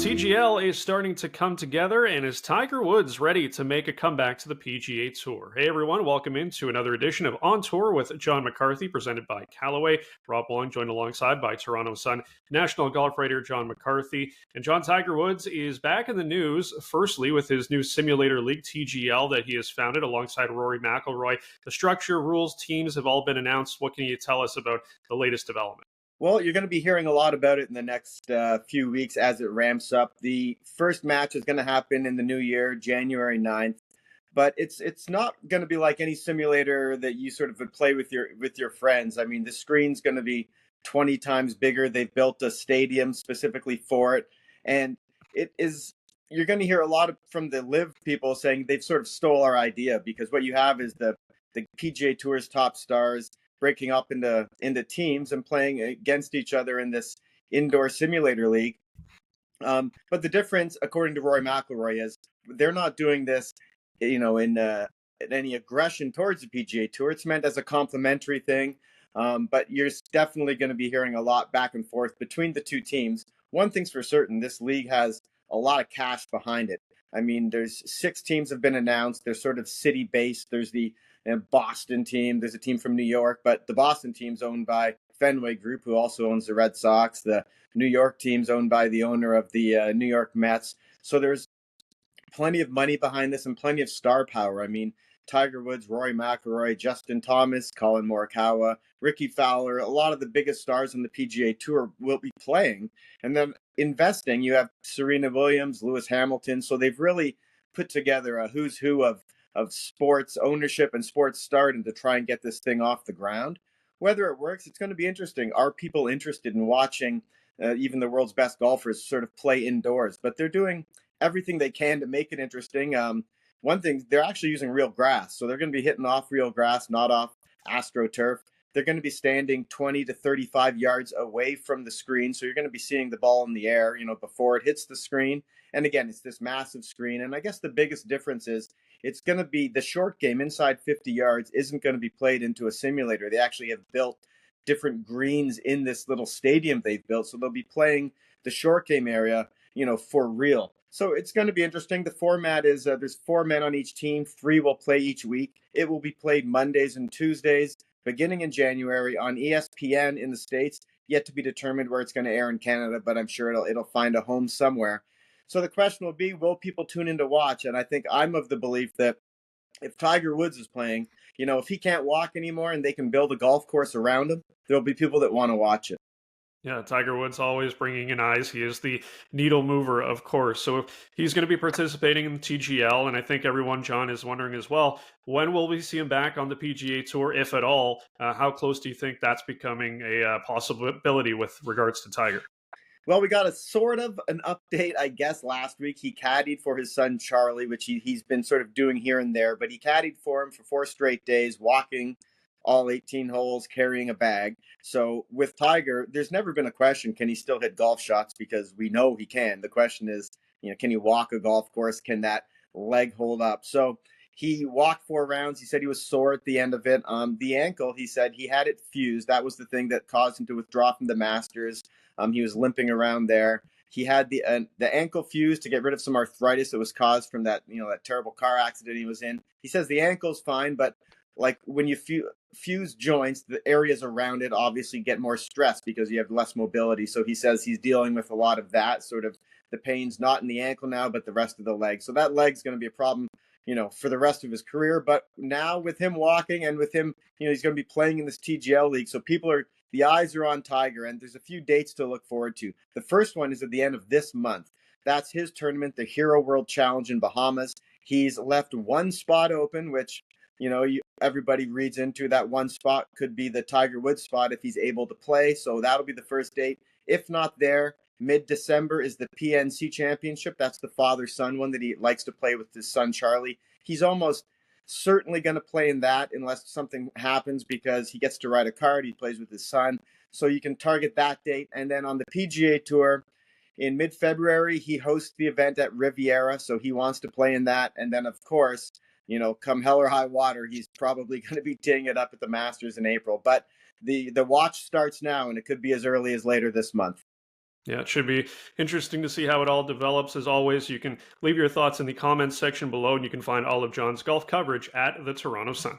TGL is starting to come together, and is Tiger Woods ready to make a comeback to the PGA Tour? Hey everyone, welcome into another edition of On Tour with Jon McCarthy, presented by Callaway. Rob Wong joined alongside by Toronto Sun national golf writer Jon McCarthy. And Tiger Woods is back in the news, firstly with his new simulator league, TGL, that he has founded alongside Rory McIlroy. The structure, rules, teams have all been announced. What can you tell us about the latest development? Well, you're going to be hearing a lot about it in the next few weeks as it ramps up. The first match is going to happen in the new year, January 9th. But it's not going to be like any simulator that you sort of would play with your friends. I mean, the screen's going to be 20 times bigger. They've built a stadium specifically for it, and it is. You're going to hear a lot from the live people saying they've sort of stole our idea, because what you have is the PGA Tour's top stars breaking up into teams and playing against each other in this indoor simulator league. But the difference, according to Rory McIlroy, is they're not doing this, in any aggression towards the PGA Tour. It's meant as a complimentary thing. But you're definitely going to be hearing a lot back and forth between the two teams. One thing's for certain: this league has a lot of cash behind it. I mean, there's 6 teams have been announced. They're sort of city-based. There's the Boston team. There's a team from New York, but the Boston team's owned by Fenway Group, who also owns the Red Sox. The New York team's owned by the owner of the New York Mets. So there's plenty of money behind this and plenty of star power. I mean, Tiger Woods, Rory McIlroy, Justin Thomas, Colin Morikawa, Ricky Fowler, a lot of the biggest stars on the PGA Tour will be playing. And then investing, you have Serena Williams, Lewis Hamilton. So they've really put together a who's who of sports ownership and sports stardom to try and get this thing off the ground. Whether it works, it's going to be interesting. Are people interested in watching even the world's best golfers sort of play indoors? But they're doing everything they can to make it interesting. One thing, they're actually using real grass. So they're going to be hitting off real grass, not off AstroTurf. They're going to be standing 20 to 35 yards away from the screen. So you're going to be seeing the ball in the air, before it hits the screen. And again, it's this massive screen. And I guess the biggest difference is it's going to be the short game inside 50 yards isn't going to be played into a simulator. They actually have built different greens in this little stadium they've built. So they'll be playing the short game area, for real. So it's going to be interesting. The format is there's 4 men on each team. 3 will play each week. It will be played Mondays and Tuesdays, beginning in January on ESPN in the States. Yet to be determined where it's going to air in Canada, but I'm sure it'll find a home somewhere. So the question will be, will people tune in to watch? And I think I'm of the belief that if Tiger Woods is playing, if he can't walk anymore and they can build a golf course around him, there'll be people that want to watch it. Yeah, Tiger Woods always bringing in eyes. He is the needle mover, of course. So he's going to be participating in the TGL, and I think everyone, Jon, is wondering as well, when will we see him back on the PGA Tour, if at all? How close do you think that's becoming a possibility with regards to Tiger? Well, we got a sort of an update, I guess, last week. He caddied for his son, Charlie, which he's been sort of doing here and there, but he caddied for him for 4 straight days, walking all 18 holes, carrying a bag. So with Tiger, there's never been a question, can he still hit golf shots? Because we know he can. The question is, can he walk a golf course? Can that leg hold up? So he walked 4 rounds. He said he was sore at the end of it. The ankle, he said he had it fused. That was the thing that caused him to withdraw from the Masters. He was limping around there. He had the ankle fused to get rid of some arthritis that was caused from that terrible car accident he was in. He says the ankle's fine, but like when you fuse joints, the areas around it obviously get more stressed because you have less mobility. So he says he's dealing with a lot of that, sort of the pain's not in the ankle now, but the rest of the leg. So that leg's going to be a problem, for the rest of his career. But now with him walking and with him, he's going to be playing in this TGL league. So the eyes are on Tiger, and there's a few dates to look forward to. The first one is at the end of this month. That's his tournament, the Hero World Challenge in Bahamas. He's left 1 spot open, which, everybody reads into. That 1 spot could be the Tiger Woods spot if he's able to play. So that'll be the first date. If not there, mid-December is the PNC Championship. That's the father-son one that he likes to play with his son, Charlie. He's almost certainly going to play in that unless something happens, because he gets to ride a card. He plays with his son. So you can target that date. And then on the PGA Tour in mid-February, he hosts the event at Riviera. So he wants to play in that. And then, of course, come hell or high water, he's probably going to be teeing it up at the Masters in April. But the watch starts now, and it could be as early as later this month. Yeah, it should be interesting to see how it all develops. As always, you can leave your thoughts in the comments section below, and you can find all of John's golf coverage at the Toronto Sun.